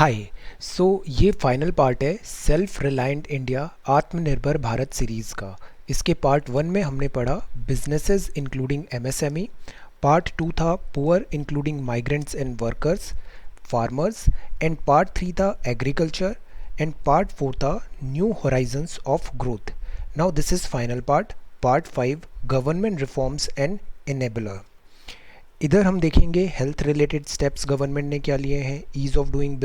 हाय। ये final part है self reliant India Atmanirbhar Bharat series का। इसके पार्ट वन में हमने पढ़ा businesses including MSME, part two था poor including migrants and workers, farmers, and part three था एग्रीकल्चर, एंड पार्ट फोर था new horizons of growth. Now this is final part, part five, government reforms and enabler. इधर हम देखेंगे health related steps government ने क्या लिए हैं, ease of doing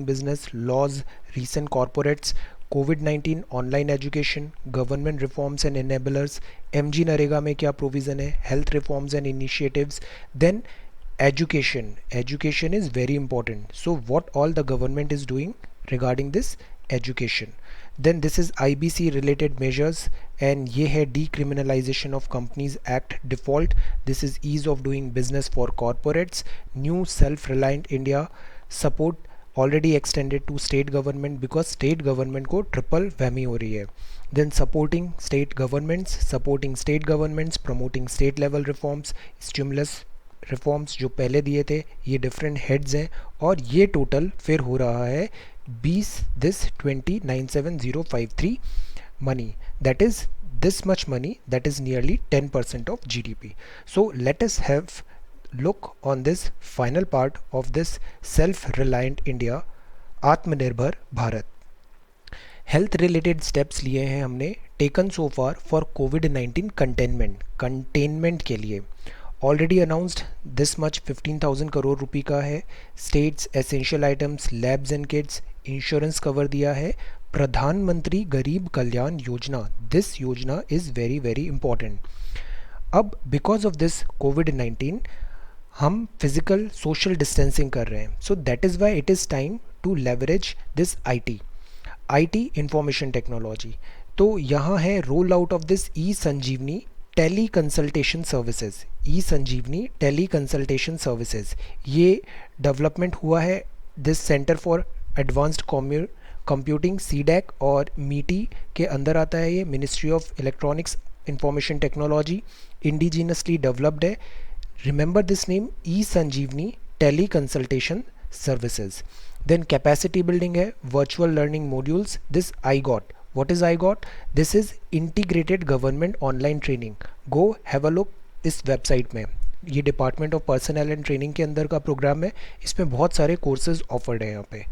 business, laws, recent corporates, कोविड-19, online education, government reforms and enablers, MG NREGA में क्या प्रोविज़न है, health reforms and initiatives, then education is very important, so what all the government is doing regarding this education. Then this is IBC related measures, and ये है decriminalization of companies act default. This is ease of doing business for corporates, new self reliant India, support already extended to state government because state government को triple वहमी हो रही है. Then supporting state governments, promoting state level reforms, stimulus reforms जो पहले दिए थे, ये different heads हैं, और ये टोटल फिर हो रहा है 20,97053 money, that is this much money, that is nearly 10% of GDP. So let us have look on this final part of this self reliant India Atmanirbhar Bharat. Health related steps लिए हैं हमने, टेकन सो फार फॉर कोविड-19 containment के लिए. Already announced this much 15,000 crore रुपए का है. States, essential items, labs and kits, insurance cover दिया है. प्रधानमंत्री गरीब कल्याण योजना, दिस योजना इज़ वेरी वेरी इंपॉर्टेंट. अब बिकॉज ऑफ दिस कोविड-19 हम फिजिकल सोशल डिस्टेंसिंग कर रहे हैं, so that is why it is time to leverage this I T information technology. तो यहाँ है roll out of this e Sanjeevani tele consultation services. ये डेवलपमेंट हुआ है this centre for advanced computing, CDAC, और मीटी के अंदर आता है. ये ministry of electronics information technology, indigenously developed है. Remember this name, e Sanjeevani tele consultation services. Then capacity building है, virtual learning modules, this iGOT. What is IGOT? This is Integrated Government Online Training. Go have a look इस website में. ये department of personal and training के अंदर का programme है, इसमें बहुत सारे कोर्सेज ऑफर्ड हैं यहाँ पे.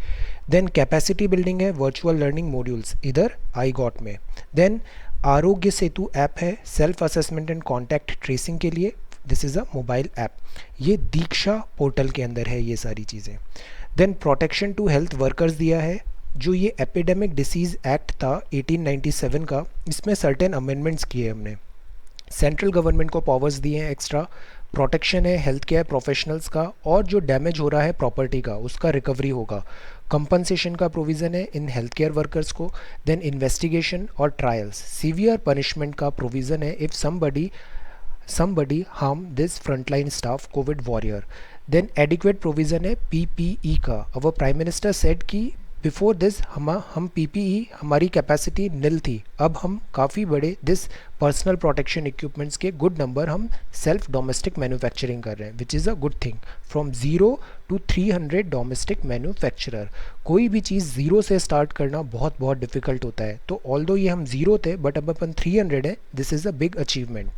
देन कैपेसिटी बिल्डिंग है, वर्चुअल लर्निंग मॉड्यूल्स, इधर IGOT में. देन आरोग्य सेतु ऐप है, self assessment and contact tracing के लिए. This is a mobile app. ये दीक्षा पोर्टल के अंदर है ये सारी चीज़ें. Then protection to health workers दिया है. जो ये एपिडेमिक डिसीज़ एक्ट था 1897 का, इसमें सर्टेन अमेंडमेंट्स किए हमने. सेंट्रल गवर्नमेंट को पावर्स दिए हैं एक्स्ट्रा. प्रोटेक्शन है हेल्थ केयर प्रोफेशनल्स का, और जो डैमेज हो रहा है प्रॉपर्टी का उसका रिकवरी होगा. कंपनसेशन का प्रोविज़न है इन हेल्थ केयर वर्कर्स को. देन इन्वेस्टिगेशन और ट्रायल्स, सीवियर पनिशमेंट का प्रोविज़न है if somebody harm this frontline staff COVID warrior. Then adequate provision है PPE का. our प्राइम मिनिस्टर सेड कि बिफोर दिस हम PPE हमारी कैपेसिटी नील थी, अब हम काफ़ी बड़े दिस पर्सनल प्रोटेक्शन इक्विपमेंट्स के गुड नंबर हम सेल्फ डोमेस्टिक मैन्युफैक्चरिंग कर रहे हैं, which is a good thing. From 0 to 300 domestic manufacturer. कोई भी चीज़ ज़ीरो से स्टार्ट करना बहुत बहुत डिफिकल्ट होता है, तो ऑल्दो ये हम ज़ीरो थे बट अब अपन 300 है, this is a big achievement.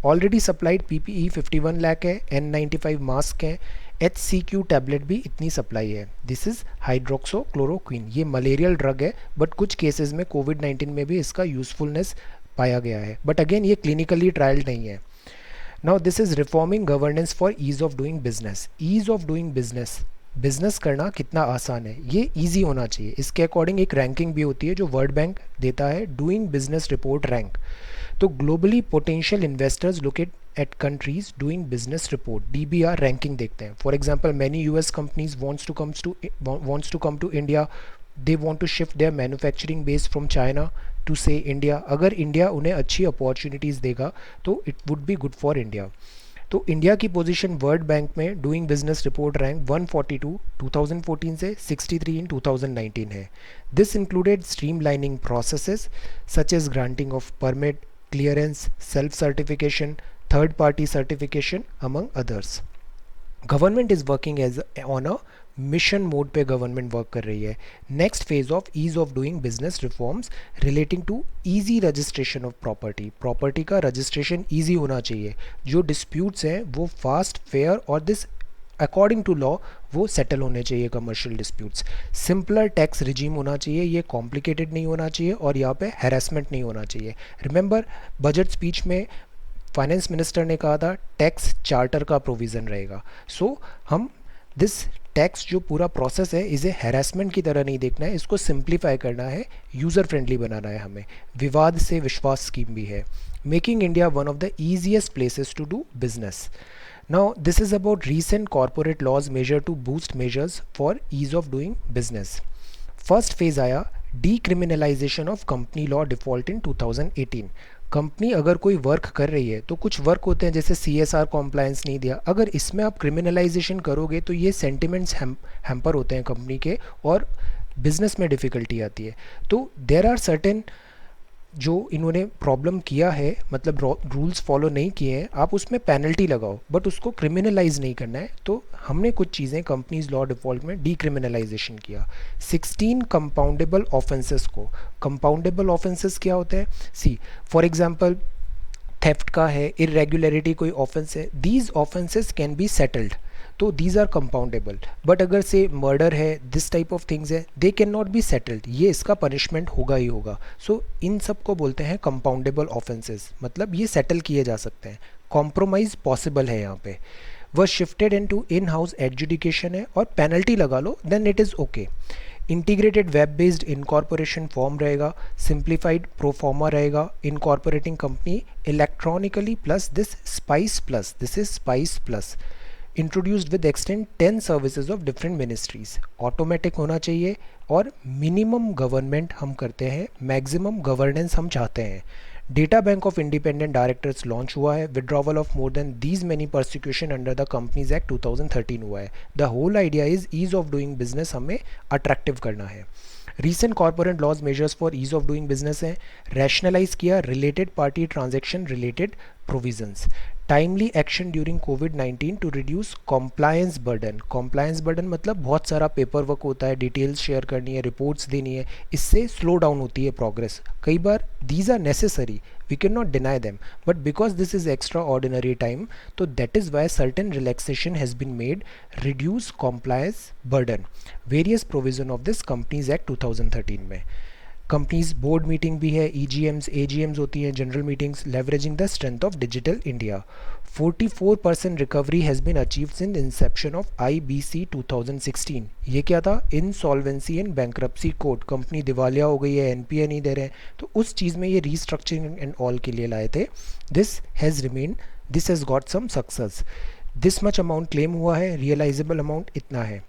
Already supplied PPE 51 lakh है, N95 मास्क हैं, HCQ टैबलेट भी इतनी सप्लाई है. This is hydroxychloroquine. ये मलेरियल ड्रग है, बट कुछ केसेस में कोविड-19 में भी इसका यूज़फुलनेस पाया गया है, बट अगेन ये क्लिनिकली ट्रायल नहीं है. Now this is reforming governance for ease of doing business. Business करना कितना आसान है, ये ईजी होना चाहिए. इसके अकॉर्डिंग एक रैंकिंग भी होती है जो वर्ल्ड बैंक देता है, डूइंग बिजनेस रिपोर्ट रैंक. तो globally potential investors look at countries doing business report, DBR ranking देखते हैं. For example many US companies wants to come to India. They want to shift their manufacturing base from China to से India. अगर India उन्हें अच्छी opportunities देगा तो it would be good for India. तो India की पोजीशन वर्ल्ड बैंक में doing business report rank 142 2014 से 63 इन 2019 है. This included streamlining processes such as granting of permit, clearance, self-certification, third-party certification, among others. Government is working on a mission mode पे government work कर रही है. Next phase of ease of doing business reforms relating to easy registration of property. Property का registration easy होना चाहिए. जो disputes हैं वो फास्ट, फेयर और दिस अकॉर्डिंग टू लॉ वो सेटल होने चाहिए. Commercial disputes. Simpler tax regime होना चाहिए, ये कॉम्प्लिकेटेड नहीं होना चाहिए और यहाँ पे हैरेसमेंट नहीं होना चाहिए. रिमेंबर बजट स्पीच में फाइनेंस मिनिस्टर ने कहा था टैक्स चार्टर का प्रोविज़न रहेगा. सो हम दिस टैक्स जो पूरा प्रोसेस है इसे हैरेसमेंट की तरह नहीं देखना है, इसको सिंप्लीफाई करना है, यूज़र फ्रेंडली बनाना है हमें. विवाद से विश्वास स्कीम भी है. Making India one of the easiest places to do business. Now, this is about recent corporate laws measure to boost measures for ease of doing business. First phase आया decriminalization of company law default in 2018. Company अगर कोई work कर रही है तो कुछ work होते हैं जैसे CSR कॉम्प्लायंस नहीं दिया, अगर इसमें आप क्रिमिनलाइजेशन करोगे तो ये सेंटिमेंट्स हैम्पर होते हैं कंपनी के और बिजनेस में डिफ़िकल्टी आती है. तो देर आर सर्टेन जो इन्होंने प्रॉब्लम किया है, मतलब रूल्स फॉलो नहीं किए हैं, आप उसमें पेनल्टी लगाओ बट उसको क्रिमिनलाइज नहीं करना है. तो हमने कुछ चीज़ें कंपनीज लॉ डिफ़ॉल्ट में डीक्रिमिनलाइजेशन किया. 16 कंपाउंडेबल ऑफेंसेस को. कंपाउंडेबल ऑफेंसेस क्या होते हैं? सी फॉर एग्जांपल थेफ्ट का है, इरेगुलरिटी कोई ऑफेंस है, these offences can be settled, तो दीज आर कंपाउंडेबल. बट अगर से मर्डर है, दिस टाइप ऑफ थिंग्स है, they can not be settled, ये इसका पनिशमेंट होगा ही होगा. सो इन सब को बोलते हैं कंपाउंडेबल ऑफेंसेस, मतलब ये सेटल किए जा सकते हैं. कॉम्प्रोमाइज़ पॉसिबल है यहाँ पे. वह shifted in to in house adjudication है और पेनल्टी लगा लो then it is okay. Integrated web based incorporation form रहेगा. सिंप्लीफाइड प्रोफॉर्मा रहेगा. Incorporating company electronically plus this is SPICe plus. Introduced with extend 10 services of different ministries. Automatic होना चाहिए और minimum government हम करते हैं, मैक्सिमम गवर्नेंस हम चाहते हैं. Data bank of independent directors launch हुआ है. Withdrawal of more than these many prosecution under the Companies act 2013 हुआ है. The whole idea is ease of doing business हमें अट्रैक्टिव करना है. Recent corporate laws measures for ease of doing business हैं. Rationalise किया related party transaction related provisions. Timely action during कोविड-19 to reduce compliance burden. Compliance burden मतलब बहुत सारा paper work होता है, डिटेल्स शेयर करनी है, रिपोर्ट्स देनी है, इससे स्लो डाउन होती है प्रोग्रेस. कई बार these are necessary, we can not deny them, but because this is extraordinary time, तो that is why certain relaxation has been made, reduce compliance burden. Various provision of this companies act 2013 में. Companies board meeting भी है, EGMs, AGMs होती हैं, general meetings. Leveraging the strength of digital India. 44% recovery has been achieved since inception of IBC 2016. ये क्या था? Insolvency and bankruptcy code. Company दिवालिया हो गई है, NPA नहीं दे रहे हैं, तो उस चीज़ में ये रीस्ट्रक्चरिंग एंड ऑल के लिए लाए थे. This has got some success. This much amount claim हुआ है, रियलाइजेबल अमाउंट इतना है.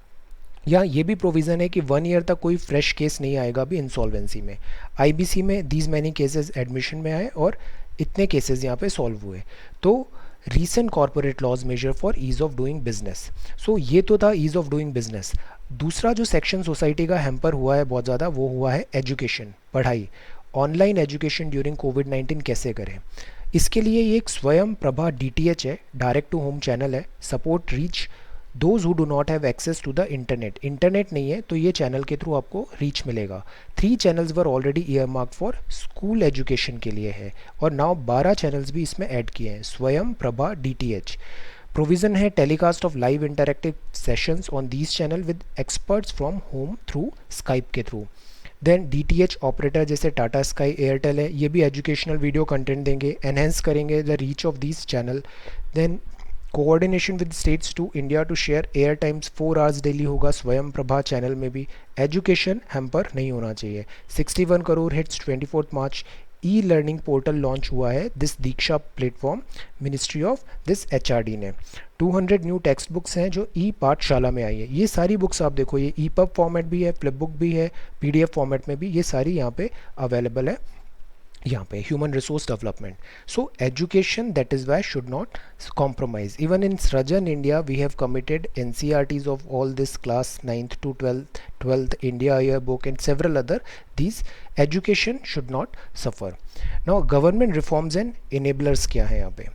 या ये भी प्रोविज़न है कि 1 ईयर तक कोई फ्रेश केस नहीं आएगा अभी इंसॉल्वेंसी में. IBC में दीज मैनी केसेस एडमिशन में आए और इतने केसेस यहाँ पे सॉल्व हुए. तो recent corporate laws measure for ease of doing business. So ये तो था ईज ऑफ डूइंग बिजनेस. दूसरा जो सेक्शन सोसाइटी का हैम्पर हुआ है बहुत ज़्यादा, वो हुआ है एजुकेशन, पढ़ाई. ऑनलाइन एजुकेशन ड्यूरिंग कोविड-19 कैसे करें, इसके लिए ये एक स्वयं प्रभा DTH है, डायरेक्ट टू होम चैनल है. Support reach those who do not have access to the internet नहीं है तो ये चैनल के थ्रू आपको रीच मिलेगा. 3 channels were already year mark for school education के लिए है और नाउ 12 चैनल्स भी इसमें ऐड किए हैं. स्वयं प्रभा DTH. प्रोविज़न है telecast of live interactive sessions on these channel with experts from home through Skype के थ्रू. देन DTH ऑपरेटर जैसे टाटा स्काई, एयरटेल है, ये भी एजुकेशनल वीडियो कंटेंट देंगे, एनहेंस करेंगे the reach of these channel. Then coordination with states to India to share air times 4 hours daily होगा Swayam Prabha channel में भी. एजुकेशन हैम्पर नहीं होना चाहिए. 61 करोड़ हिट्स 24 मार्च. E-लर्निंग पोर्टल लॉन्च हुआ है, this Diksha platform, ministry of this HRD ने. 200 न्यू टेक्स्ट बुक्स हैं जो पाठशाला में आई है. ये सारी बुक्स आप देखो, ये EPUB फॉर्मेट भी है, फ्लिप बुक भी है, PDF फॉर्मेट में भी, ये सारी यहाँ पे अवेलेबल है. यहाँ पे human resource development. So education that is why should not compromise. Even in Srajan India we have committed NCRTs of all this class 9th to 12th India yearbook and several other. These education should not suffer. Now government reforms and enablers क्या है यहाँ पे.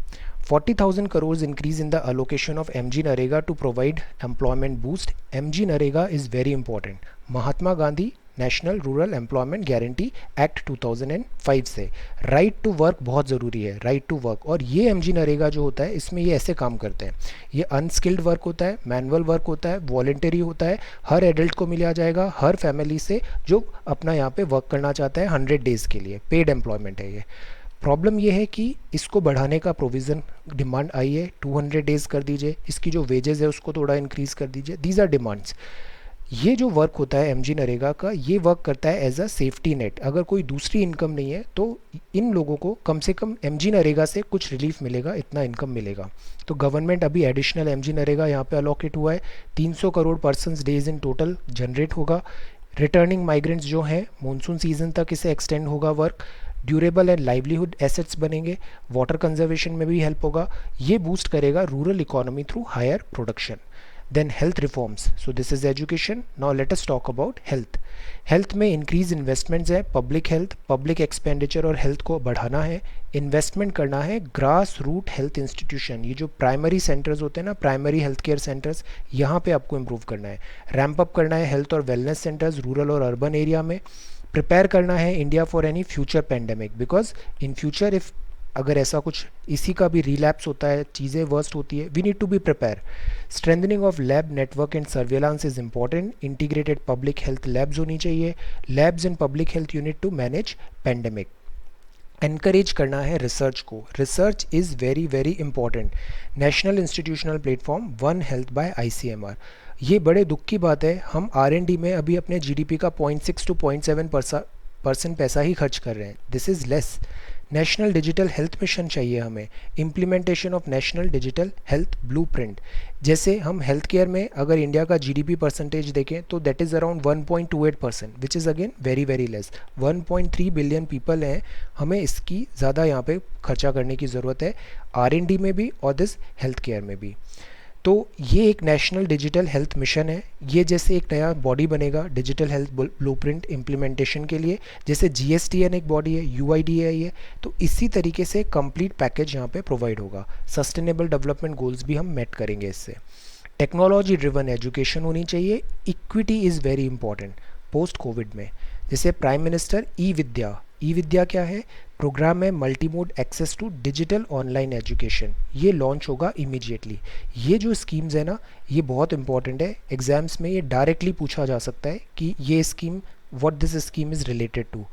40,000 crores increase in the allocation of MG Narega to provide employment boost. MG Narega is very important. Mahatma Gandhi national rural employment guarantee act 2005 से right to work बहुत ज़रूरी है, right to work. और ये एमजी नरेगा जो होता है इसमें ये ऐसे काम करते हैं, ये अनस्किल्ड वर्क होता है, मैनुअल वर्क होता है, वॉलेंटरी होता है, हर एडल्ट को मिला जाएगा, हर फैमिली से जो अपना यहाँ पे वर्क करना चाहता है 100 डेज़ के लिए, पेड एम्प्लॉयमेंट है ये। प्रॉब्लम ये है कि इसको बढ़ाने का प्रोविज़न डिमांड आई है, 200 डेज़ कर दीजिए, इसकी जो वेजेस है उसको थोड़ा इंक्रीज़ कर दीजिए, दीज आर डिमांड्स। ये जो वर्क होता है एमजी नरेगा का, ये वर्क करता है एज अ सेफ्टी नेट। अगर कोई दूसरी इनकम नहीं है तो इन लोगों को कम से कम एमजी नरेगा से कुछ रिलीफ मिलेगा, इतना इनकम मिलेगा। तो गवर्नमेंट अभी एडिशनल एमजी नरेगा यहाँ पे अलोकेट हुआ है, 300 crore persons days in total generate होगा। रिटर्निंग माइग्रेंट्स जो हैं मानसून सीजन तक इसे एक्सटेंड होगा work. Durable and livelihood assets बनेंगे, वाटर कंजर्वेशन में भी हेल्प होगा। ये बूस्ट करेगा rural economy through higher production. Then health reforms. So this is education. Now let us talk about health. Health में इंक्रीज इन्वेस्टमेंट्स है, public health, public expenditure और health को बढ़ाना है, इन्वेस्टमेंट करना है ग्रास रूट हेल्थ इंस्टीट्यूशन। ये जो प्राइमरी सेंटर्स होते हैं ना, प्राइमरी हेल्थ केयर सेंटर्स, यहाँ पे आपको इम्प्रूव करना है। रैम्प अप करना है हेल्थ और वेलनेस सेंटर्स रूरल और अर्बन एरिया में। प्रिपेयर करना है India for any future pandemic, because in future if अगर ऐसा कुछ इसी का भी रिलैप्स होता है, चीज़ें वर्स्ट होती है, we need to be prepare. Strengthening of lab network and surveillance is important. Integrated public health labs होनी चाहिए, labs and public health unit to manage pandemic. Encourage करना है रिसर्च को, research is very very important. National institutional platform one health by ICMR। ये बड़े दुख की बात है, हम R&D में अभी अपने GDP का 0.6 to 0.7% पैसा ही खर्च कर रहे हैं। This is less. National digital health mission चाहिए हमें, implementation of national digital health blueprint. जैसे हम हेल्थ केयर में अगर इंडिया का GDP परसेंटेज देखें तो that is around 1.28%, which is again very very less. 1.3 billion people हैं, हमें इसकी ज़्यादा यहाँ पे खर्चा करने की ज़रूरत है, R&D में भी और दिस हेल्थ केयर में भी। तो ये एक नेशनल डिजिटल हेल्थ मिशन है, ये जैसे एक नया बॉडी बनेगा डिजिटल हेल्थ ब्लूप्रिंट इम्प्लीमेंटेशन के लिए, जैसे GSTN एक बॉडी है, UIDAI है, तो इसी तरीके से कंप्लीट पैकेज यहाँ पे प्रोवाइड होगा। सस्टेनेबल डेवलपमेंट गोल्स भी हम मेट करेंगे इससे। टेक्नोलॉजी ड्रिवन एजुकेशन होनी चाहिए, equity is very important post Covid में। जैसे प्राइम मिनिस्टर ई विद्या क्या है? प्रोग्राम है multi mode access to digital online education, ये लॉन्च होगा इमीडिएटली। ये जो स्कीम्स है ना, ये बहुत इंपॉर्टेंट है, एग्जाम्स में ये डायरेक्टली पूछा जा सकता है कि ये scheme, what this scheme is related to.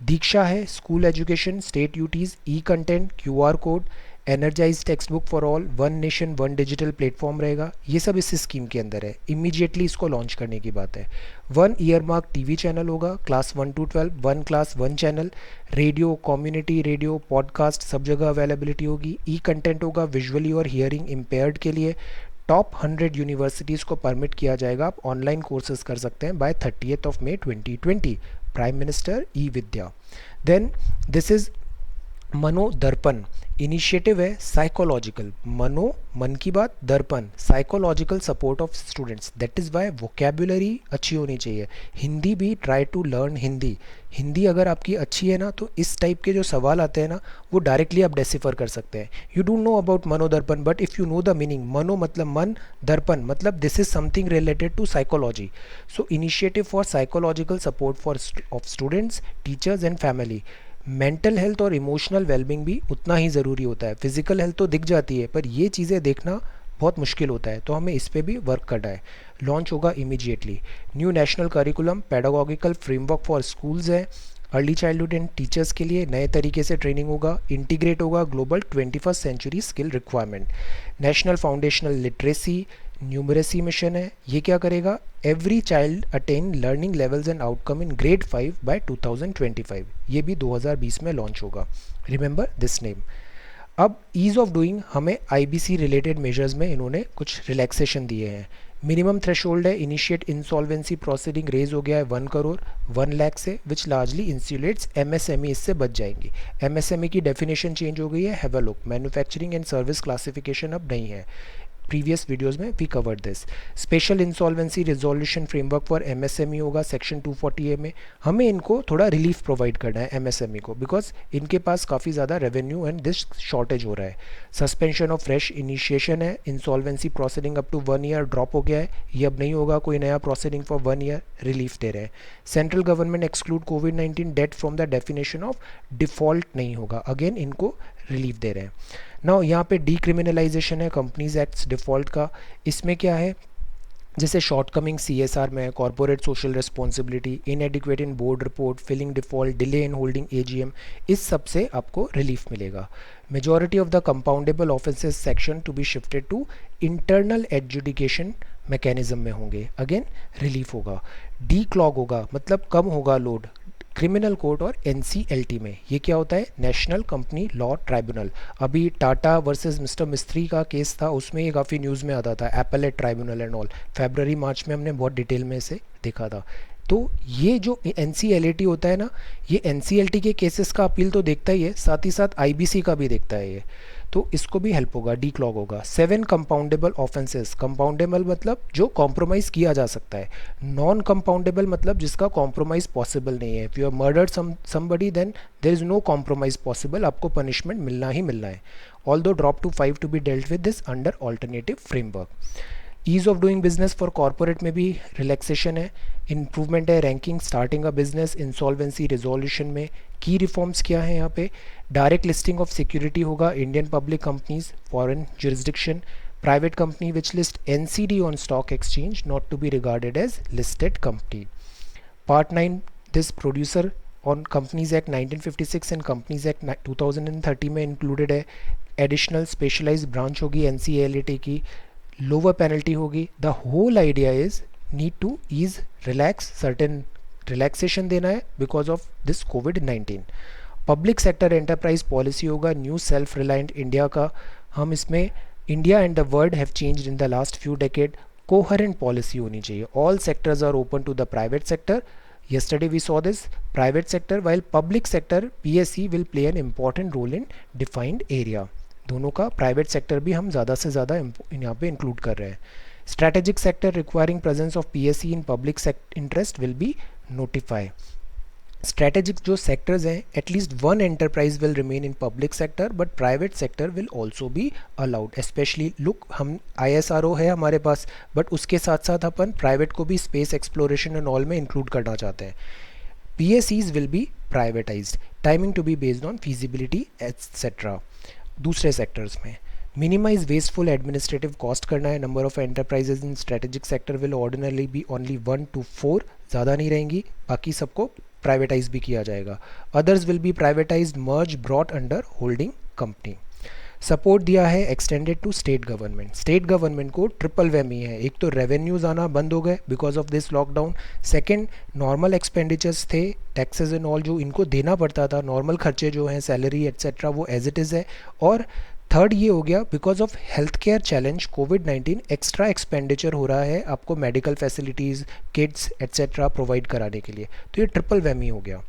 Diksha है school education, state UTs, e content, QR code, energise text book for all, one nation one digital platform रहेगा, ये सब इस स्कीम के अंदर है। इमीडिएटली इसको लॉन्च करने की बात है। 1 ईयरमार्क TV चैनल होगा, class 1 to 12, 1 class 1 channel. Radio, community radio, podcast सब जगह अवेलेबिलिटी होगी। ई कंटेंट होगा विजुअली और हियरिंग इम्पेयर्ड के लिए। टॉप 100 यूनिवर्सिटीज़ को परमिट किया जाएगा, आप ऑनलाइन कोर्सेज कर सकते हैं by 30 May 2020। Prime minister e Vidya. Then this is Mano Darpan initiative है, साइकोलॉजिकल, मनो मन की बात, दर्पण psychological support of students. That is Y vocabulary अच्छी होनी चाहिए। हिंदी भी ट्राई टू लर्न हिंदी अगर आपकी अच्छी है ना, तो इस टाइप के जो सवाल आते हैं ना, वो डायरेक्टली आप डेसिफर कर सकते हैं। You don't know about Mano Darpan, but if you know the meaning, मनो मतलब मन, दर्पण मतलब this is something related to psychology. So initiative for psychological support for of students, teachers and family. Mental health और इमोशनल वेलबींग भी उतना ही ज़रूरी होता है। फिजिकल हेल्थ तो दिख जाती है, पर ये चीज़ें देखना बहुत मुश्किल होता है, तो हमें इस पे भी वर्क करना है। लॉन्च होगा immediately. New national curriculum, pedagogical framework for schools है, अर्ली चाइल्डहुड एंड टीचर्स के लिए नए तरीके से ट्रेनिंग होगा। इंटीग्रेट होगा global 21st century skill requirement. National foundational literacy numeracy mission है, ये क्या करेगा? Every child attain learning levels and outcome in grade 5 by 2025, ये भी 2020 में लॉन्च होगा। Remember this name. अब ईज़ ऑफ डूइंग, हमें IBC रिलेटेड मेजर्स में इन्होंने कुछ रिलैक्सेशन दिए हैं। मिनिमम थ्रेशोल्ड है, इनिशिएट इंसॉल्वेंसी प्रोसीडिंग रेज हो गया है 1 करोड़ 1 लाख से, विच लार्जली इंसुलेट्स MSME, इससे बच जाएंगी। MSME की डेफिनेशन चेंज हो गई है, have a look. Manufacturing and service classification अब नहीं है। प्रीवियस वीडियोस में we covered this. Special insolvency resolution framework for MSME होगा सेक्शन 240A में। हमें इनको थोड़ा रिलीफ प्रोवाइड करना है एमएसएमई को, बिकॉज इनके पास काफ़ी ज़्यादा रेवेन्यू एंड दिस शॉर्टेज हो रहा है। सस्पेंशन ऑफ फ्रेश इनिशिएशन है, insolvency proceeding up to 1 year drop हो गया है, ये अब नहीं होगा कोई नया प्रोसीडिंग फॉर 1 ईयर, रिलीफ दे रहे हैं। सेंट्रल गवर्नमेंट एक्सक्लूड कोविड-19 date from the definition of default नहीं होगा, अगेन इनको रिलीफ दे रहे हैं। नाउ यहाँ पे डीक्रिमिनलाइजेशन है कंपनीज एक्ट्स डिफ़ॉल्ट का। इसमें क्या है, जैसे शॉर्टकमिंग सीएसआर में, corporate social responsibility, inadequate in board report, filling default, delay in holding AGM, इस सब से आपको रिलीफ मिलेगा। Majority of the compoundable offences section to be shifted to internal adjudication mechanism में होंगे, अगेन रिलीफ होगा। Declog होगा, मतलब कम होगा लोड क्रिमिनल कोर्ट और एनसीएलटी में। ये क्या होता है, नेशनल कंपनी लॉ ट्राइब्यूनल। अभी टाटा वर्सेस मिस्टर मिस्त्री का केस था, उसमें ये काफ़ी न्यूज़ में आता था, एपेलेट ट्राइब्यूनल एंड ऑल। फरवरी मार्च में हमने बहुत डिटेल में इसे देखा था। तो ये जो एनसीएलटी होता है ना, ये एनसीएलटी के केसेस का अपील तो देखता ही है, साथ ही साथ आईबीसी का भी देखता है ये, तो इसको भी हेल्प होगा, डी क्लॉग होगा। 7 कंपाउंडेबल ऑफेंसेस, कंपाउंडेबल मतलब जो कॉम्प्रोमाइज़ किया जा सकता है, नॉन कंपाउंडेबल मतलब जिसका कॉम्प्रोमाइज़ पॉसिबल नहीं है। If you have murdered somebody then there is no compromise possible, आपको पनिशमेंट मिलना ही मिलना है। Although drop to 5 to be dealt with this under alternative framework. Ease of doing business for corporate में भी relaxation है, इम्प्रूवमेंट है, ranking, starting a business, insolvency resolution में। की रिफॉर्म्स क्या है यहाँ पे, डायरेक्ट लिस्टिंग ऑफ सिक्योरिटी होगा, Indian public companies, foreign jurisdiction, private company which list NCD on stock exchange not to be regarded as listed company. Part 9 this producer on companies act 1956 and companies act 2030 में included है। Additional specialised branch होगी NCLT की, lower penalty होगी। The whole idea is need to ease relax, certain relaxation देना है because of this कोविड-19। Public sector enterprise policy होगा new self reliant India का। हम इसमें India and the world have changed in the last few decade, coherent policy होनी चाहिए। All sectors are open to the private sector, yesterday we saw this private sector, while public sector PSE will play an important role in defined area। दोनों का private sector भी हम ज़्यादा से ज़्यादा यहाँ पे इंक्लूड कर रहे हैं। Strategic sector requiring presence of PSE in public interest will be notify. Strategic जो सेक्टर्स हैं, at least one enterprise will remain in public sector but private sector will also be allowed. Specially look, हम ISRO है हमारे पास, but उसके साथ साथ अपन private को भी स्पेस एक्सप्लोरेशन एंड ऑल में इंक्लूड करना चाहते हैं। PSEs will be privatised, timing to be based on feasibility etcetera. दूसरे सेक्टर्स में मिनिमाइज वेस्टफुल एडमिनिस्ट्रेटिव कॉस्ट करना है। Number of enterprises in strategic sector will ordinarily be only 1 to 4, ज़्यादा नहीं रहेंगी, बाकी सबको प्राइवेटाइज भी किया जाएगा। Others will be privatised, merge, brought under holding company. Support दिया है extended to state government. State government को ट्रिपल वेमी है, एक तो रेवेन्यूज आना बंद हो गए because of this lockdown, second normal expenditures थे, टैक्सेस एंड ऑल जो इनको देना पड़ता था, नॉर्मल खर्चे जो हैं सैलरी एट्सेट्रा वो एज इट इज़ है, और थर्ड ये हो गया because of health care challenge covid extra expenditure हो रहा है आपको medical facilities, kits etcetera provide कराने के लिए, तो ये ट्रिपल वेमी हो गया।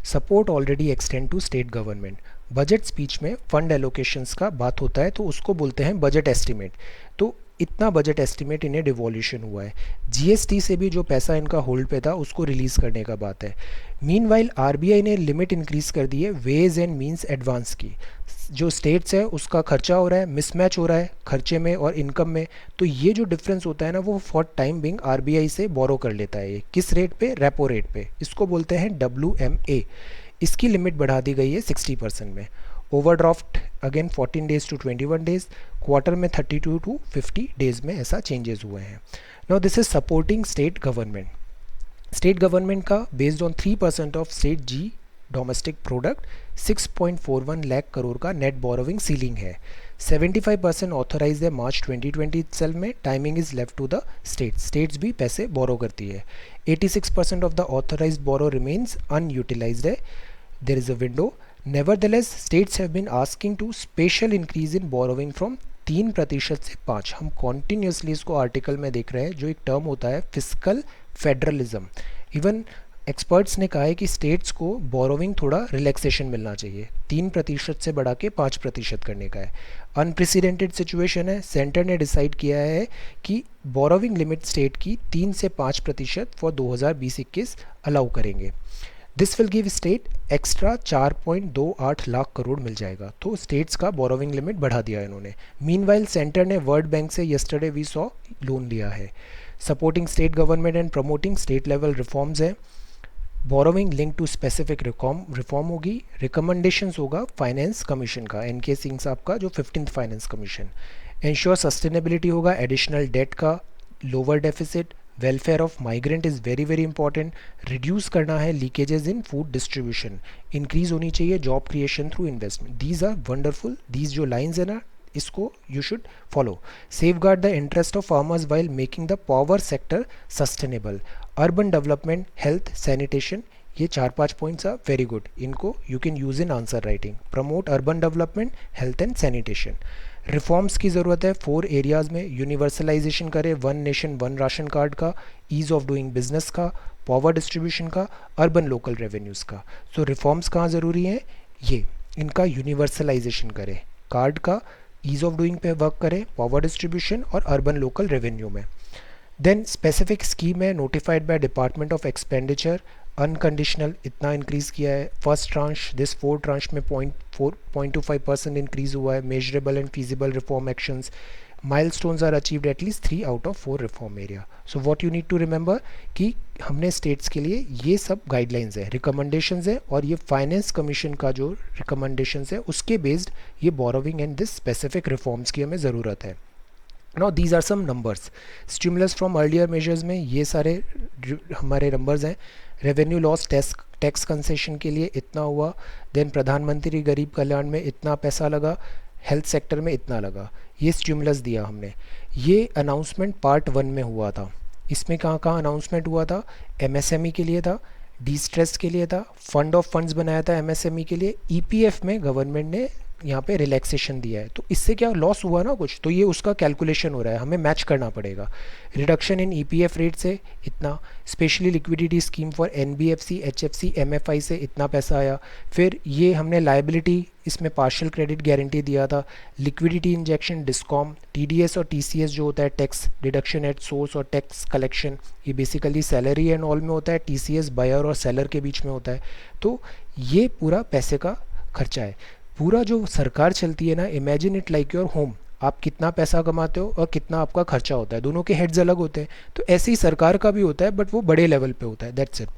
Support already extend to state government. Budget speech में फंड एलोकेशंस का बात होता है तो उसको बोलते हैं बजट एस्टिमेट, तो इतना बजट एस्टिमेट इन्हें डिवॉल्यूशन हुआ है। जीएसटी से भी जो पैसा इनका होल्ड पे था उसको रिलीज़ करने का बात है। मीनवाइल आरबीआई ने लिमिट इंक्रीज़ कर दी है वेज एंड मींस एडवांस की। जो स्टेट्स है उसका खर्चा हो रहा है, मिसमैच हो रहा है खर्चे में और इनकम में, तो ये जो डिफरेंस होता है ना वो फॉर टाइम बिंग आरबीआई से बोरो कर लेता है। ये किस रेट पे, रेपो रेट पे, इसको बोलते हैं WMA। इसकी लिमिट बढ़ा दी गई है 60% में। Overdraft again 14 days to 21 days, quarter में 32 to 50 डेज में ऐसा चेंजेस हुए हैं। Now this is supporting state government. State government का based on 3% of state G domestic product 6.41 lakh crore का नेट बोरोविंग सीलिंग है। 75% ऑथराइज है मार्च 2020 सेल में, timing is left to the states भी पैसे बोरो करती है। 86% of the authorise borrow remains unutilised है, there is a window. Nevertheless states have been asking to special increase in borrowing from 3% से 5। हम कॉन्टीन्यूसली इसको आर्टिकल में देख रहे हैं, जो एक टर्म होता है फिस्कल फेडरलिज्म। इवन एक्सपर्ट्स ने कहा है कि स्टेट्स को बोरोविंग थोड़ा रिलैक्सेशन मिलना चाहिए, 3% से बढ़ा के 5% करने का है। अनप्रेसिडेंटेड सिचुएशन है, सेंटर ने डिसाइड किया है कि बोरोविंग लिमिट स्टेट की 3 से 5% फॉर 2020-21 अलाउ करेंगे। This will give state extra 4.28 lakh crore मिल जाएगा, तो स्टेट्स का बोरोविंग लिमिट बढ़ा दिया है इन्होंने। मीनवाइल सेंटर ने वर्ल्ड बैंक से यस्टरडे वी सॉ लोन लिया है। Supporting state government and promoting state level reforms है। Borrowing link to specific reform होगी। रिकमेंडेशंस होगा फाइनेंस कमीशन का, एन के सिंह साहब का, जो 15th finance commission. Ensure sustainability होगा एडिशनल डेट का, lower deficit. Welfare of migrant is very very important. Reduce करना है leakages in food distribution. Increase होनी चाहिए job creation through investment. These are wonderful, these जो लाइन्स है ना, इसको you should follow. Safeguard the interest of farmers while making the power sector sustainable. Urban development, health, sanitation, ये 4-5 points are very good, इनको you can use in answer writing. Promote urban development, health and sanitation. Reforms की ज़रूरत है 4 areas में। Universalisation करे 1 nation 1 ration card का, ease of doing business का, power distribution का, अर्बन लोकल रेवेन्यूज़ का। सो रिफॉर्म्स कहाँ ज़रूरी हैं, ये इनका यूनिवर्सलाइजेशन करे, कार्ड का, ईज़ ऑफ डूइंग पे वर्क करे, पावर डिस्ट्रीब्यूशन और अर्बन लोकल रेवेन्यू में। देन स्पेसिफिक स्कीम है notified by department of expenditure, unconditional इतना इंक्रीज़ किया है। फर्स्ट ट्रांश, दिस 4 ट्रांश में 0.25% इंक्रीज़ हुआ है। Measurable and feasible reform actions, milestones are achieved at least 3 out of 4 reform area. So what you need to remember कि हमने states के लिए ये सब गाइडलाइंस है, रिकमेंडेशंस है, और ये फाइनेंस कमीशन का जो रिकमेंडेशंस है उसके बेस्ड ये borrowing and this specific reforms की हमें ज़रूरत है। Now these are some numbers. Stimulus from earlier measures में ये सारे हमारे numbers हैं। रेवेन्यू लॉस टैक्स कंसेशन के लिए इतना हुआ। देन प्रधानमंत्री गरीब कल्याण में इतना पैसा लगा, हेल्थ सेक्टर में इतना लगा, ये स्टिमुलस दिया हमने। ये अनाउंसमेंट पार्ट 1 में हुआ था। इसमें कहाँ कहाँ अनाउंसमेंट हुआ था, एमएसएमई के लिए था, डिस्ट्रेस के लिए था, फंड ऑफ फंड्स बनाया था एमएसएमई के लिए, ईपीएफ में गवर्नमेंट ने यहाँ पे रिलैक्सेशन दिया है। तो इससे क्या लॉस हुआ ना कुछ, तो ये उसका कैलकुलेशन हो रहा है, हमें मैच करना पड़ेगा। रिडक्शन इन ईपीएफ रेट से इतना, specially liquidity scheme for NBFC, HFC, MFI से इतना पैसा आया। फिर ये हमने लाइबिलिटी, इसमें पार्शियल क्रेडिट गारंटी दिया था। लिक्विडिटी इंजेक्शन डिस्कॉम, टीडीएस और टीसीएस जो होता है टैक्स डिडक्शन एट सोर्स और टैक्स कलेक्शन, ये बेसिकली सैलरी एंड ऑल में होता है। टीसीएस बायर और सेलर के बीच में होता है। तो ये पूरा पैसे का खर्चा है। पूरा जो सरकार चलती है ना, imagine it like your home, आप कितना पैसा कमाते हो और कितना आपका खर्चा होता है, दोनों के हेड्स अलग होते हैं। तो ऐसे ही सरकार का भी होता है, बट वो बड़े लेवल पे होता है। That's it.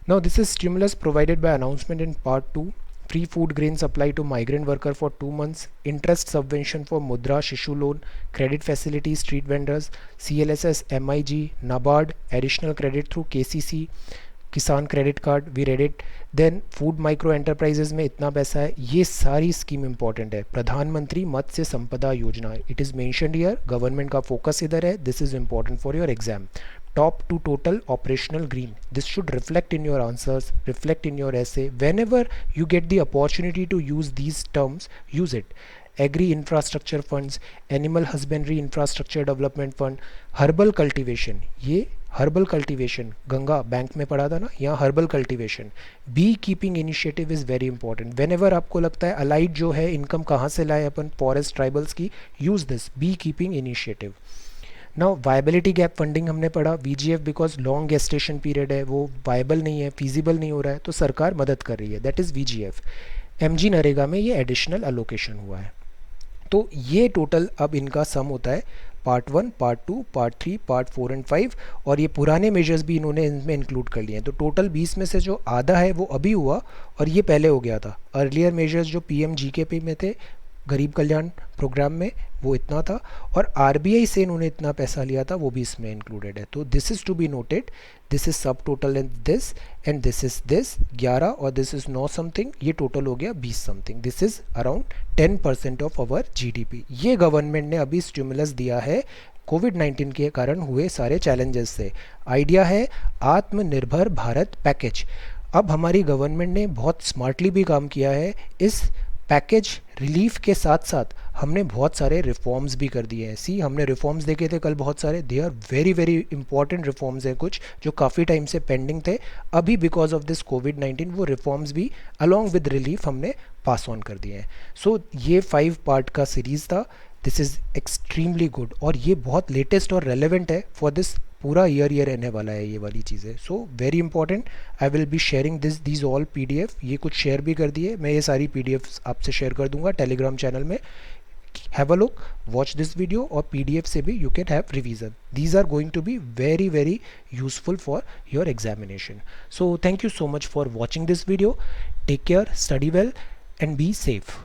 Now this is stimulus provided by announcement in part 2। Free food grain supply to migrant worker for 2 months, interest subvention for Mudra Shishu loan, credit facility street vendors, CLSS, MIG, NABARD, additional credit through KCC, Kisan credit card, we read it. Then food micro enterprises में इतना पैसा है। ये सारी scheme important है। प्रधानमंत्री मत्स्य संपदा योजना, it is mentioned here, government का फोकस इधर है। This is important for your exam. top to total operational green, this should reflect in your answers, reflect in your essay. Whenever you get the opportunity to use these terms, use it. Agri infrastructure funds, animal husbandry infrastructure development fund, herbal cultivation, ये herbal cultivation Ganga bank में पढ़ा था ना, यहाँ herbal cultivation. Bee keeping initiative is very important. Whenever आपको लगता है allied जो है इनकम कहाँ से लाए अपन, फॉरेस्ट ट्राइबल्स की, use this bee keeping initiative. Now viability gap funding हमने पढ़ा, VGF because long gestation period है, वो वायबल नहीं है, फीजिबल नहीं हो रहा है, तो सरकार मदद कर रही है, that is VGF. MG NREGA में ये एडिशनल अलोकेशन हुआ है। तो ये टोटल अब इनका सम होता है part 1, part 2, part 3, part 4 and 5, और ये पुराने मेजर्स भी इन्होंने इनमें इंक्लूड कर लिए हैं। तो टोटल 20 में से जो आधा है वो अभी हुआ और ये पहले हो गया था। अर्लियर मेजर्स जो पीएमजीकेपी में थे, गरीब कल्याण प्रोग्राम में, वो इतना था, और आरबीआई से इन्होंने इतना पैसा लिया था, वो भी इसमें इंक्लूडेड है। तो this is to be noted, this is subtotal and this is this 11 और दिस इज 9 समथिंग, ये टोटल हो गया 20 something. This is around 10% of our GDP. ये गवर्नमेंट ने अभी स्टिमुलस दिया है कोविड-19 के कारण हुए सारे चैलेंजेस से। आइडिया है आत्मनिर्भर भारत पैकेज। अब हमारी गवर्नमेंट ने बहुत स्मार्टली भी काम किया है, इस पैकेज रिलीफ के साथ साथ हमने बहुत सारे रिफॉर्म्स भी कर दिए हैं। सी हमने रिफॉर्म्स देखे थे कल बहुत सारे, they are very very important reforms हैं कुछ जो काफ़ी टाइम से पेंडिंग थे, अभी बिकॉज ऑफ दिस कोविड-19 वो रिफॉर्म्स भी अलॉन्ग विद रिलीफ हमने पास ऑन कर दिए हैं। सो ये 5 पार्ट का सीरीज़ था, दिस इज़ एक्सट्रीमली गुड और ये बहुत लेटेस्ट और रेलेवेंट है फॉर दिस पूरा ईयर रहने वाला है ये वाली चीज़ें। So very important, I will be sharing these all PDF, ये कुछ शेयर भी कर दिए, मैं ये सारी PDFs आपसे शेयर कर दूंगा टेलीग्राम चैनल में। Have a look, watch this video और PDF से भी you can have revision, these are going to be very very useful for your examination. So thank you so much for watching this video, take care, study well and be safe.